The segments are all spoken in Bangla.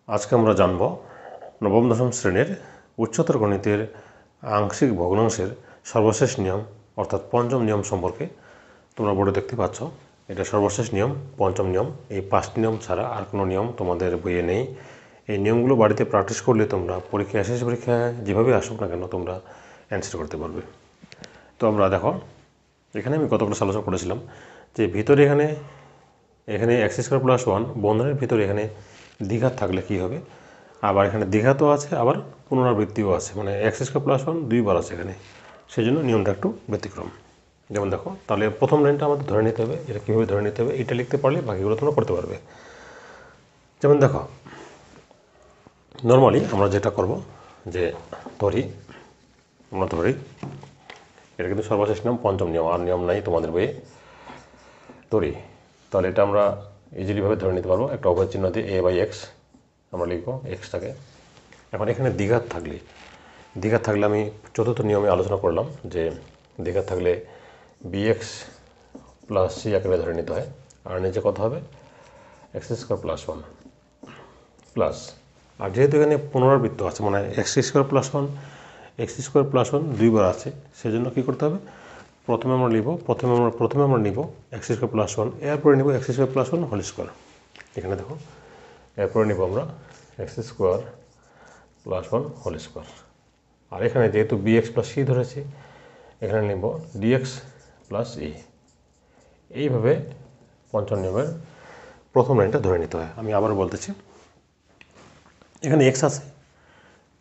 আজকে আমরা জানব নবম দশম শ্রেণীর উচ্চতর গণিতের আংশিক ভগ্নাংশের সর্বশেষ নিয়ম অর্থাৎ পঞ্চম নিয়ম সম্পর্কে। তোমরা বোর্ডে দেখতে পাচ্ছ এটা সর্বশেষ নিয়ম, পঞ্চম নিয়ম। এই 5টি নিয়ম ছাড়া আর কোনো নিয়ম তোমাদের বইয়ে নেই। এই নিয়মগুলো বাড়িতে প্র্যাকটিস করলে তোমরা পরীক্ষায় এসএসসি পরীক্ষায় যেভাবে আসুক না কেন তোমরা অ্যান্সার করতে পারবে। তো আমরা দেখো, এখানে আমি গত ক্লাসে আলোচনা করেছিলাম যে ভিতরে এখানে x² + 1 বন্ধনের ভিতরে এখানে দ্বিঘাত থাকলে কি হবে। আবার এখানে দ্বিঘাতও আছে, আবার পুনরাবৃত্তিও আছে, মানে x² + 1 দুইবার আছে এখানে, সেই জন্য নিয়মটা একটু ব্যতিক্রম। যেমন দেখো, তাহলে প্রথম লাইনটা আমাদের ধরে নিতে হবে। এটা কীভাবে ধরে নিতে হবে, এটা লিখতে পারলে বাকিগুলো তোমরা করতে পারবে। যেমন দেখো, নর্মালি আমরা যেটা করব যে আমরা ধরি এটা কিন্তু সর্বশেষ নিয়ম, পঞ্চম নিয়ম, আর নিয়ম নাই তোমাদের বইয়ে। তাহলে এটা আমরা ইজিলিভাবে ধরে নিতে পারবো। একটা অভয় চিহ্ন দিয়ে a/x আমরা লিখবো এক্সটাকে। এখন এখানে দ্বিঘাত থাকলে আমি চতুর্থ নিয়মে আলোচনা করলাম যে দ্বিঘাত থাকলে bx + c আকারে ধরে নিতে হয়। আর নিচে কত হবে, x² + 1 প্লাস, আর যেহেতু এখানে পুনরাবৃত্ত আছে, মানে x² + 1 দুইবার আছে, সেজন্য কী করতে হবে, প্রথমে আমরা নিব x² + 1, এরপরে নিব x² + 1 হোল স্কোয়ার। এখানে দেখো, এরপরে নিব আমরা x² + 1 হোল স্কোয়ার। আর এখানে যেহেতু bx + c ধরেছি, এখানে নিব dx + e। এইভাবে পঞ্চম নিয়মের প্রথম লাইনটা ধরে নিতে হয়। আমি আবার বলতেছি, এখানে x আছে,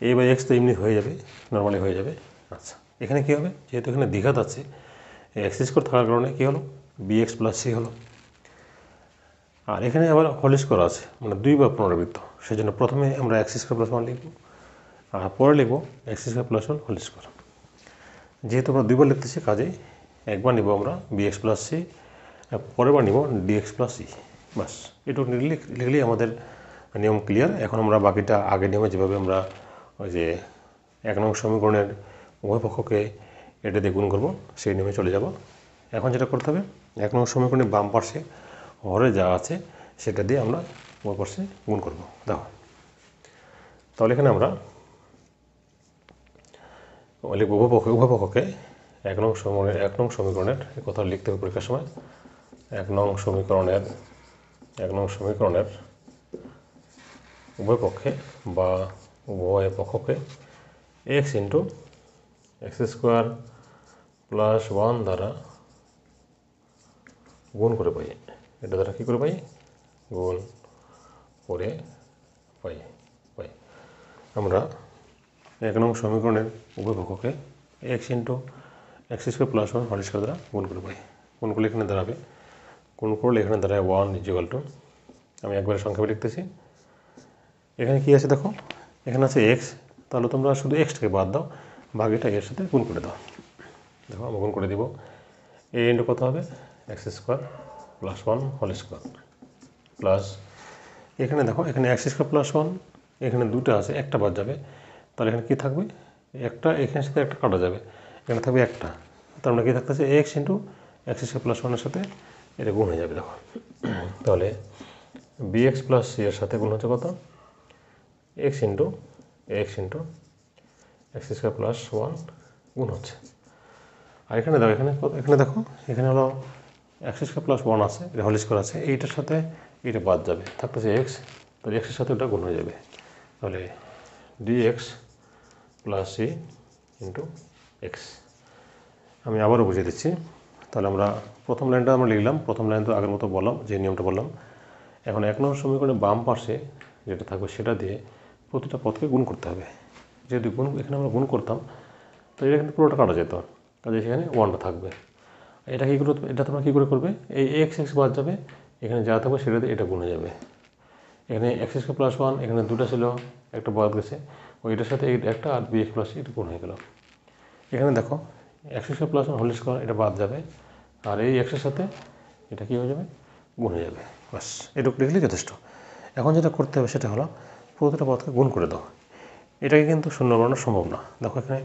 a/x তো এমনি হয়ে যাবে, নর্মালি হয়ে যাবে। আচ্ছা, এখানে কী হবে, যেহেতু এখানে দ্বিঘাত আছে, x² থাকার কারণে কী হলো, bx + c হলো। আর এখানে আবার হোল স্কোয়ার আছে, মানে দুইবার পুনরাবৃত্ত, সেই জন্য প্রথমে আমরা x² + 1 লিখব, আর পরে লিখব x² + 1 হোল স্কোয়ার। যেহেতু আমরা দুইবার লিখতেছি, কাজেই একবার নিব আমরা bx + c, পরের বার নিব dx + e। বাস, এটুকু লিখলেই আমাদের নিয়ম ক্লিয়ার। এখন আমরা বাকিটা আগের নিয়মে যেভাবে আমরা ওই যে 1 নং সমীকরণের উভয় পক্ষকে এটা দিয়ে গুণ করবো, সেই নিয়মে চলে যাব। এখন যেটা করতে হবে, 1 নং সমীকরণের বাম পাশে হরে যা আছে সেটা দিয়ে আমরা উভয় পাশে গুণ করব। দেখো, তাহলে এখানে আমরা লিখব উভয় পক্ষকে 1 নং সমীকরণের কথা লিখতে হবে পরীক্ষার সময়। 1 নং সমীকরণের উভয় পক্ষে বা উভয় পক্ষকে x × x² + 1 দ্বারা গুণ করে পাই। এটা দ্বারা কী করে পাই, গুণ করে পাই। আমরা 1 নং সমীকরণের উভয় পক্ষকে x × x² + 1 হোল স্কোয়ার দ্বারা গুণ করে পাই। গুণ করলে এখানে দাঁড়াবে, গুণ করলে এখানে দাঁড়ায় 1 = আমি একবারে সংক্ষেপে লিখতেছি। এখানে কি আছে দেখো, এখানে আছে x, তাহলে তোমরা শুধু এক্সটাকে বাদ দাও, বাকিটা এর সাথে গুণ করে দাও। দেখো, আমরা গুণ করে দিব, a × কত হবে, x² + 1 হোল স্কোয়ার প্লাস, এখানে দেখো, এখানে x² + 1, এখানে দুটো আছে, একটা বাদ যাবে, তাহলে এখানে কি থাকবে, একটা, এখানের সাথে একটা কাটা যাবে, এখানে থাকবে একটা, তার মানে কি থাকতেছে x × x² + 1 এর সাথে এটা গুণ হয়ে যাবে। দেখো, তাহলে bx + c এর সাথে গুণ হচ্ছে কত, x × x² + 1 গুণ হচ্ছে। আর এখানে দেখো, এখানে হলো x² + 1 আছে, এটা হোল স্কোয়ার আছে, এইটার সাথে এটা বাদ যাবে, থাকতেছে x, তাহলে x এর সাথে ওটা গুণ হয়ে যাবে। তাহলে dx + c × x। আমি আবারও বুঝিয়ে দিচ্ছি। তাহলে আমরা প্রথম লাইনটা আমরা লিখলাম, প্রথম লাইন তো আগের মতো বললাম, যে নিয়মটা বললাম। এখন 1 নং সমীকরণের বাম পাশে যেটা থাকবে সেটা দিয়ে প্রতিটা পদকে গুণ করতে হবে। যেহেতু এখানে আমরা গুণ করতাম, তো এটা কিন্তু পুরোটা কাটা যেত, কাজে সেখানে 1টা থাকবে। এটা তোমরা কী করে করবে, এই x বাদ যাবে, এখানে যা থাকবে সেটা দিয়ে এটা গুণ হয়ে যাবে। এখানে x² + 1, এখানে দুটো ছিল, একটা বাদ গেছে, ওইটার সাথে একটা, আর bx + c এটা গুণ হয়ে গেল। এখানে দেখো, x² + 1 হোল স্কোয়ার, এটা বাদ যাবে, আর এই x এর সাথে এটা কী হয়ে যাবে, গুণ হয়ে যাবে। বাস, এটুকু লিখলেই যথেষ্ট। এখন যেটা করতে হবে সেটা হলো প্রতিটা পদকে গুণ করে দাও। এটাকে কিন্তু শূন্য বানানো সম্ভব না। দেখো, এখানে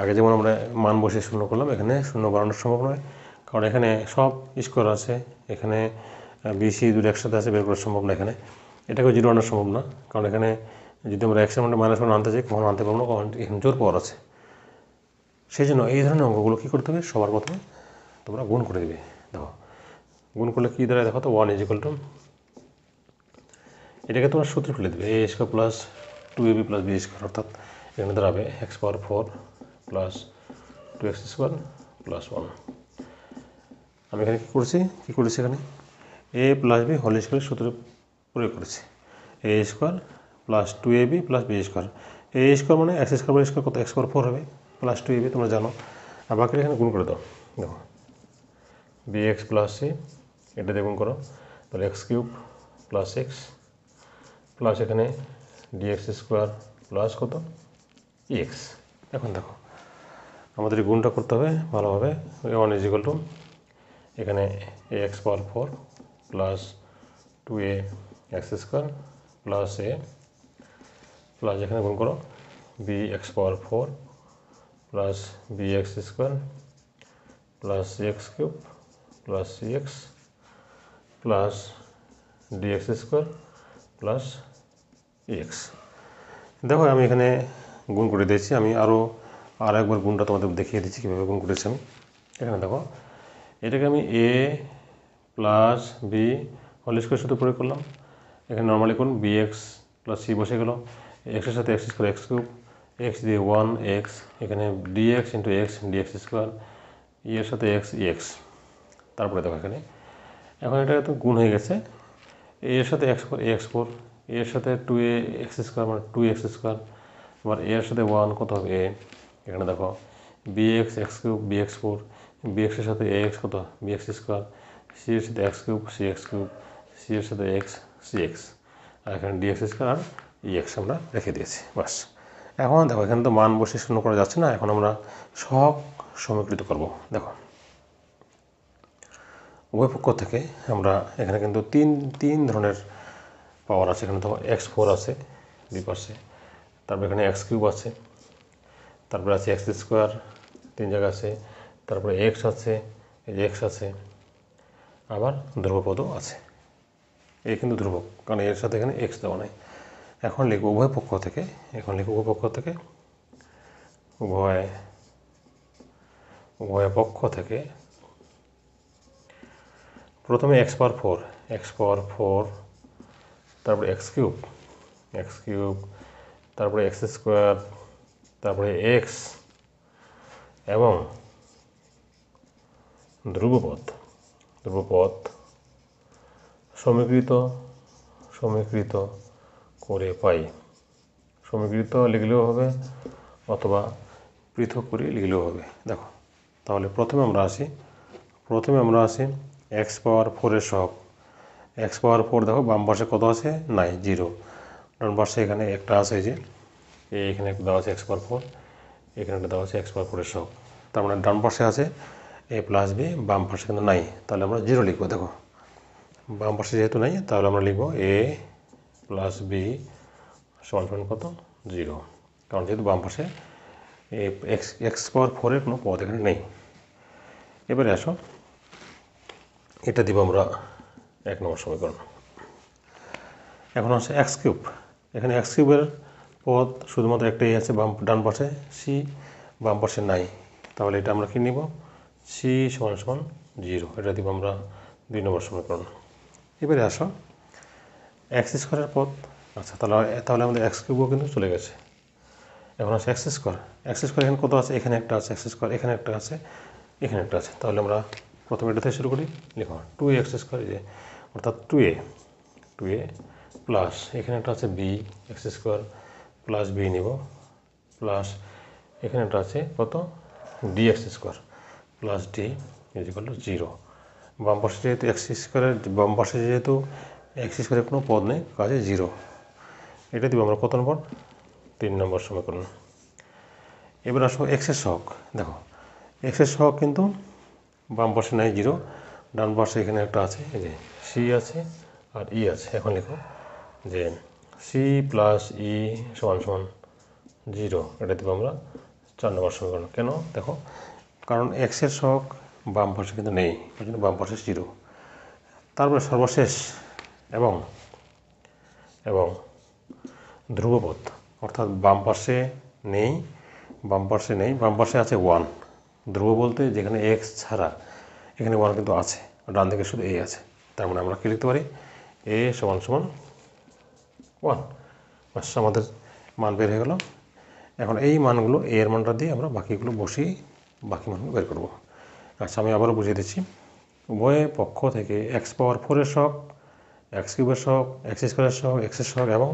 আগে যেমন আমরা মান বসে শূন্য করলাম, এখানে শূন্য বানানো সম্ভব নয়, কারণ এখানে সব স্কোয়ার আছে, এখানে BC দুটো একসাথে আছে, বের করা সম্ভব না এখানে। এটাকেও জিরো আনা সম্ভব না, কারণ এখানে যদি আমরা এক্সের মানে -1 আনতে চাই কখনো আনতে পারবো না, কারণ এখানে জোর পাওয়ার আছে। সেই জন্য এই ধরনের অঙ্কগুলো কী করতে হবে, সবার প্রথমে তোমরা গুণ করে দেবে। দেখো গুণ করলে কী দাঁড়ায়, দেখো তো 1 = এটাকে তোমরা সূত্রে ফেলে দেবে a² + 2ab + b², অর্থাৎ এখানে দাঁড়াবে x⁴ + 2x² + 1। আমি এখানে কী করেছি এখানে a + b হোল স্কয়ার সূত্র প্রয়োগ করেছি, a² + 2ab + b²। a² মানে x² কত, x⁴ হবে + 2ab তোমরা জানো, আর বাকিটা এখানে গুণ করে দাও। দেখো bx + c এটা দিয়ে গুণ করো, তাহলে x³ + x প্লাস এখানে dx² প্লাস কত ex। এখন দেখো আমাদের গুণটা করতে হবে ভালোভাবে। 1 = এখানে ax⁴ plus 2ax² plus a plus এখানে গুণ করো bx⁴ plus bx² plus x³ plus cx plus dx² plus ex। দেখো আমি এখানে গুণ করে দিয়েছি, আমি আর একবার গুণটা তোমাদের দেখিয়ে দিচ্ছি কীভাবে গুণ করেছি আমি। এখানে দেখো এটাকে আমি a plus b whole square সূত্র প্রয়োগ করলাম, এখানে নর্মালি কোণ bx + c বসে গেল, এক্সের সাথে x² x³ x দিয়ে 1x, এখানে dx × x dx², এর সাথে x ex। তারপরে দেখো এখানে এখন এটা তো গুণ হয়ে গেছে, এর সাথে ax⁴, এর সাথে 2ax² মানে 2x², আবার এর সাথে 1 কত হবে a। এখানে দেখো bx x³ bx⁴, bx এর সাথে ax কত bx², c এর সাথে x³ cx³, c এর সাথে x cx, আর এখানে dx² আর ex আমরা রেখে দিয়েছি, বাস। এখন দেখো এখানে তো মান বসে শূন্য করা যাচ্ছে না, এখন আমরা সব সমীকৃত করব। দেখো উভয় পক্ষ থেকে আমরা এখানে কিন্তু তিন ধরনের পাওয়ার আছে। এখানে দেখো x⁴ আছে দুই পাশে, তারপর এখানে x³ আছে, তারপরে আছে x² 3 জায়গা আছে, তারপরে x আছে, এই যে x আছে, আবার ধ্রুবপদও আছে। এই কিন্তু ধ্রুবক, কারণ এর সাথে এখানে x দেওয়া নাই। এখন লিখব উভয় পক্ষ থেকে, উভয় পক্ষ থেকে প্রথমে x⁴, তারপরে x³ তারপরে x², তারপরে x এবং ধ্রুবপদ সমীকৃত করে পাই। সমীকৃত লিখলেও হবে অথবা পৃথক করে লিখলেও হবে। দেখো তাহলে প্রথমে আমরা আসি x⁴ এর সহগ। x⁴ দেখো বাম পাশে কত আছে, নাই, 0। ডান পাশে এখানে একটা আছে, এই যে এখানে একটা দেওয়া আছে x⁴, এখানে একটা দেওয়া আছে x⁴ এর সহগ। তার মানে ডান পাশে আছে a + b, বাম পাশে কিন্তু নাই, তাহলে আমরা 0 লিখবো। দেখো বাম পাশে যেহেতু নাই, তাহলে আমরা লিখবো a + b = কত 0, কারণ যেহেতু বাম পাশে x⁴ এর কোনো পদ এখানে নেই। এবারে আসো এটা দিব আমরা 1 নম্বর সমীকরণ। এখন আছে x³, এখানে x³ এর পদ শুধুমাত্র একটাই আছে ডান পাশে, c, বাম পাশে নাই, তাহলে এটা আমরা কি নিব, c = 0, এটা দিব আমরা 2 নম্বর সমীকরণ। এবারে আসো x² এর পদ, আচ্ছা তাহলে আমাদের x³ কিন্তু চলে গেছে। এখন আছে x², এখানে কত আছে, এখানে একটা আছে x², এখানে একটা আছে, এখানে একটা আছে, তাহলে আমরা প্রথমে এটা থেকে শুরু করি। লিখো 2x², যে অর্থাৎ 2a প্লাস এখানে একটা আছে b x² প্লাস b নিব, প্লাস এখানে একটা আছে কত dx² প্লাস d = 0। বাম পাশে যেহেতু x² এর কোনো পদ নেই, কাজে 0। এটা দিব আমরা কত নম্বর, 3 নম্বর সমীকরণ। এবার আসো x এর সহগ। দেখো x এর সহগ কিন্তু বাম পাশে নাই 0, ডান পাশে এখানে একটা আছে, এই যে c আছে আর e আছে। এখন লিখো যে c + e = 0, এটা দিব আমরা 4 নম্বর সমীকরণ। কেন, দেখো কারণ x এর সহগ বাম পাশে কিন্তু নেই, এই জন্য বাম পাশে 0। তারপরে সর্বশেষ এবং এবং ধ্রুবপদ, অর্থাৎ বাম পাশে নেই, বাম পাশে আছে 1। ধ্রুব বলতে যেখানে এক্স ছাড়া এখানে 1 কিন্তু আছে, ডান দিকে শুধু এ আছে। তার মানে আমরা কী লিখতে পারি, এ সমান সমান 1। বাস, আমাদের মান বের হয়ে গেল। এখন এই মানগুলো এ এর মানটা দিয়ে আমরা বাকিগুলো বসিয়ে বাকি মানগুলো বের করব। আচ্ছা, আমি আবারও বুঝিয়ে দিচ্ছি। উভয় পক্ষ থেকে এক্স পাওয়ার 4-এর সহগ, এক্স কিউবের সহগ, এক্স স্কোয়ারের সহগ, এক্সের সহগ এবং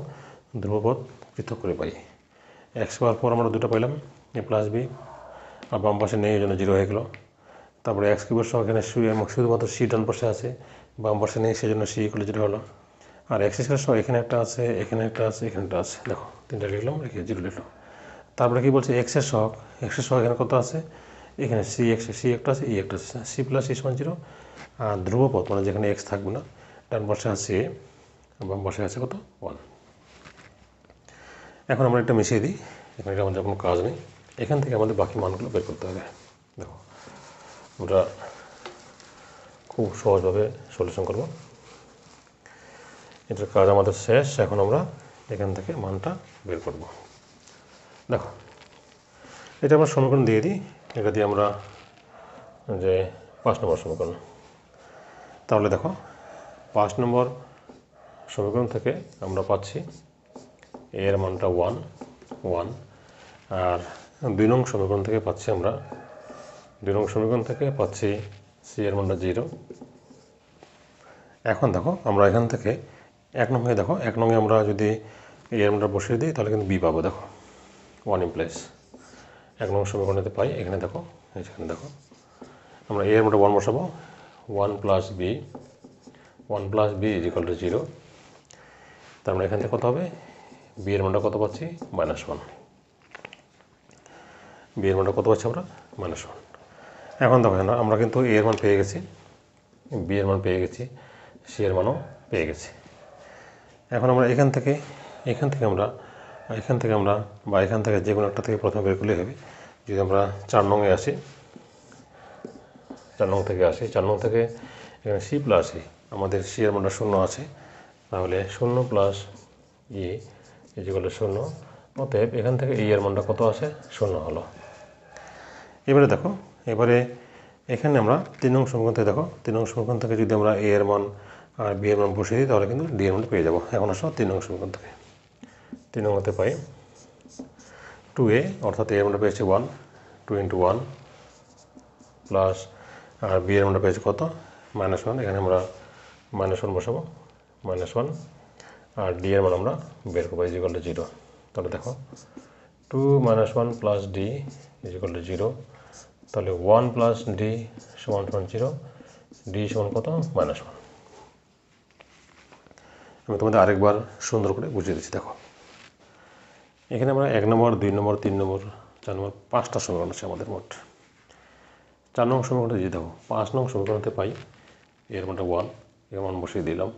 ধ্রুবপদ পৃথক করে পাই। এক্স পাওয়ার 4 আমরা দুটো পাইলাম, এ প্লাস বি, আর বাম পাশে নেই, এই জন্য 0 হয়ে গেল। তারপরে এক্স কিউবের সহগ এখানে শুধুমাত্র সি ডান পাশে আছে, বাম পাশে নেই, সেই জন্য সি ইকুয়াল 0 হলো। আর এক্স স্কোয়ারের সহগ এখানে একটা আছে, এখানে একটা আছে, এখানে একটা আছে, দেখো 3টা লিখলাম, এখানে 0 লিখলাম। তারপরে কি বলছে, এক্সের সহগ এখানে কত আছে, এখানে সি একটা আছে, ই একটা আছে, সি প্লাস ই সমান 0। আর ধ্রুবপদ মানে যেখানে এক্স থাকবে না, ডান পাশে আছে এ, বাম পাশে আছে কত, 1। এখন আমরা এটা মিশিয়ে দিই, এখানে আমাদের কোনো কাজ নেই। এখান থেকে আমাদের বাকি মানগুলো বের করতে হবে। দেখো, আমরা খুব সহজভাবে সলিউশন করব, এটার কাজ আমাদের শেষ। এখন আমরা এখান থেকে মানটা বের করব। দেখো, এটা আমরা সমীকরণ দিয়ে দিই, এটা দিয়ে আমরা যে 5 নম্বর সমীকরণ। তাহলে দেখো, 5 নম্বর সমীকরণ থেকে আমরা পাচ্ছি এর মানটা 1, আর 2 নং সমীকরণ থেকে পাচ্ছি আমরা সি এর মানটা 0। এখন দেখো, আমরা এখান থেকে 1 নংয়ে আমরা যদি এর মানটা বসিয়ে দিই তাহলে কিন্তু বি পাবো। দেখো 1 ইমপ্লাইজ 1 নং সমীকরণেতে পাই। এখানে দেখো, আমরা এর মানটা 1 বসাবো, 1 plus b is equal to 0। তার মানে এখান থেকে কত হবে, বি এর মানটা কত পাচ্ছি, -1। বি এর মানটা কত পাচ্ছি আমরা, -1। এখন দেখো না, আমরা কিন্তু এ এর মান পেয়ে গেছি, বি এর মান পেয়ে গেছি, সি এর মানও পেয়ে গেছি। এখন আমরা এখান থেকে যে কোনো একটা থেকে প্রথমে বের করলেই হবে। যদি আমরা 4 নংয়ে আসি, 4 নং থেকে এখানে সি প্লাস ই, আমাদের সি এর মানটা 0 আছে, তাহলে 0 plus E is equal to 0। অতএব এখান থেকে ই এর মানটা কত আছে, 0 হলো। এবারে দেখো, এখানে আমরা 3 নং সমীকরণ থেকে দেখো, 3 নং সমীকরণ থেকে যদি আমরা এ এর মান আর বি এর মান বসিয়ে দিই তাহলে কিন্তু ডি এর মান পেয়ে যাবো। এখন আসো 3 নং সমীকরণ থেকে, 3 নং হতে পাই 2a, অর্থাৎ এ এর মানটা পেয়েছে 1, 2 × 1 প্লাস, আর বি এর মানটা পেয়েছে কত, -1। এখানে আমরা -1 বসাবো, -1, আর ডি এর মান আমরা বের করবো, ইজ ইকুয়াল টু 0। তাহলে দেখো 2 - 1 plus D is equal to 0। তাহলে 1 প্লাস ডি সমান 0, ডি সমান কত, -1। আমি তোমাদের আরেকবার সুন্দর করে বুঝিয়ে দিচ্ছি। দেখো, এখানে আমরা 1 নম্বর, 2 নম্বর, 3 নম্বর, 4 নম্বর, 5টা সমীকরণ আছে আমাদের মোট। 4 নং সমীকরণে দিয়ে দেখো, 5 নং সমীকরণতে পাই এর মানটা 1, এর মান বসিয়ে দিলাম।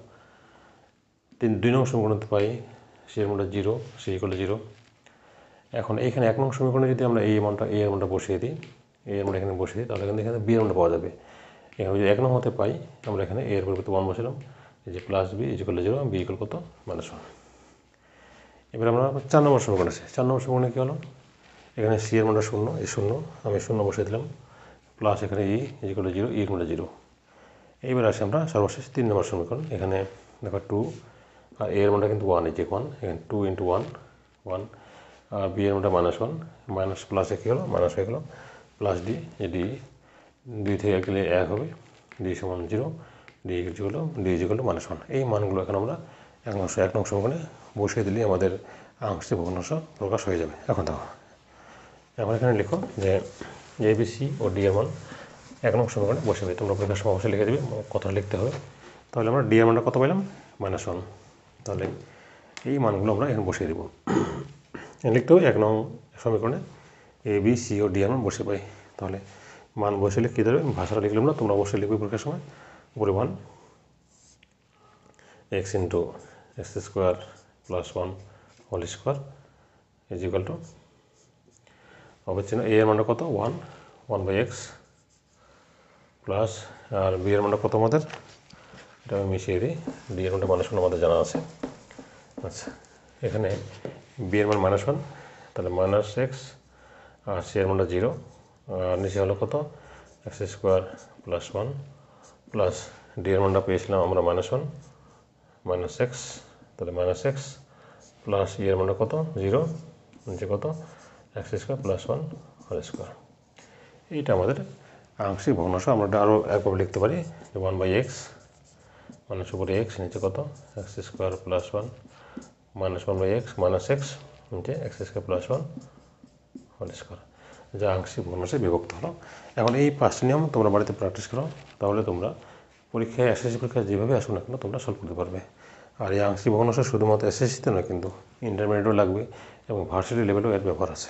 2 নং সমীকরণতে পাই সি এর মানটা 0, সি ইকুয়াল টু 0। এখন এখানে 1 নং সমীকরণে যদি আমরা এ এর মানটা বসিয়ে দিই, এখানে বসিয়ে দিই, তাহলে কিন্তু এখানে বি এর মানটা পাওয়া যাবে। এখানে যদি 1 নং হতে পাই, আমরা এখানে এ এর পরিবর্তে 1 বসালাম, এই যে plus b is equal to 0, b equal কত, -1। এবার আমরা 4 নম্বর সমীকরণ আছে। 4 নম্বর সমীকরণে কী হলো, এখানে সি এর মানটা 0, এই 0 আমি 0 বসিয়ে দিলাম, প্লাস এখানে ই ইজ ইকুয়াল টু 0, ই এর মানটা 0। এইবার আসি আমরা সর্বশেষ 3 নম্বর সমীকরণ। এখানে দেখো 2, আর এ এর মানটা কিন্তু 1, এই যে 1, এখানে 2 × 1, আর বি এর মানটা -1, মাইনাস প্লাসে কী হলো, মাইনাস হয়ে গেলো, প্লাস ডি, এই ডি 2 থেকে গেলে 1 হবে, ডি সমান 0, ডি ইজ ইকুয়াল টু -1। এই মানগুলো এখন আমরা 1 নং সমীকরণে বসিয়ে দিলে আমাদের আংশিক ভগ্নাংশ প্রকাশ হয়ে যাবে। এখন এখানে লিখো যে A B C O D এর মান 1 নং সমীকরণে বসে দেবে। তোমরা পরীক্ষার সময় অবশ্যই লিখে দেবে, কথা লিখতে হবে। তাহলে আমরা ডি এর মানটা কত পেলাম, -1। তাহলে এই মানগুলো আমরা এখানে বসিয়ে দেবো। লিখতে হবে 1 নং সমীকরণে A B C O D এর মান বসে পাই। তাহলে মান বসিয়ে কী দেবে, ভাষাটা লিখলাম না, তোমরা অবশ্যই লিখবে পরীক্ষার সময়। উপরে 1 x × x² + 1 whole square is equal to, অবশ্যই এ এর মানটা কত, 1/x, প্লাস, আর বি এর মানটা কত আমাদের, এটা আমি মিশিয়ে দিই, ডি এর মানটা -1 আমাদের জানা আছে, আচ্ছা, এখানে বি এর মান -1, তাহলে -x আর সি এর মানটা 0, আর নিচে হলো কত x² + 1 প্লাস ডি এর মানটা পেয়েছিলাম আমরা -1 -x, তাহলে -x প্লাস ই এর মানটা কত 0, নিচে কত x² + 1 হোল স্কোয়ার। এইটা আমাদের আংশিক ভগ্নাংশ। আমরা এটা আরও একভাবে লিখতে পারি যে 1/x মাইনাস উপরে x, নিচে কত x² + 1 -1/x -x, নিচে x² + 1 হোল স্কোয়ার, যা আংশিক ভগ্নাংশে বিভক্ত হলো। এখন এই 5টি নিয়ম তোমরা বাড়িতে প্র্যাকটিস করো, তাহলে তোমরা পরীক্ষায় এসএসসি পরীক্ষায় যেভাবে আসো না কেন তোমরা সলভ করতে পারবে। আর এই আংশিক ভগ্নাংশ শুধুমাত্র এসএসসিতে নয়, কিন্তু ইন্টারমিডিয়েটও লাগবে এবং ভার্সিটি লেভেলেও এর ব্যবহার আছে।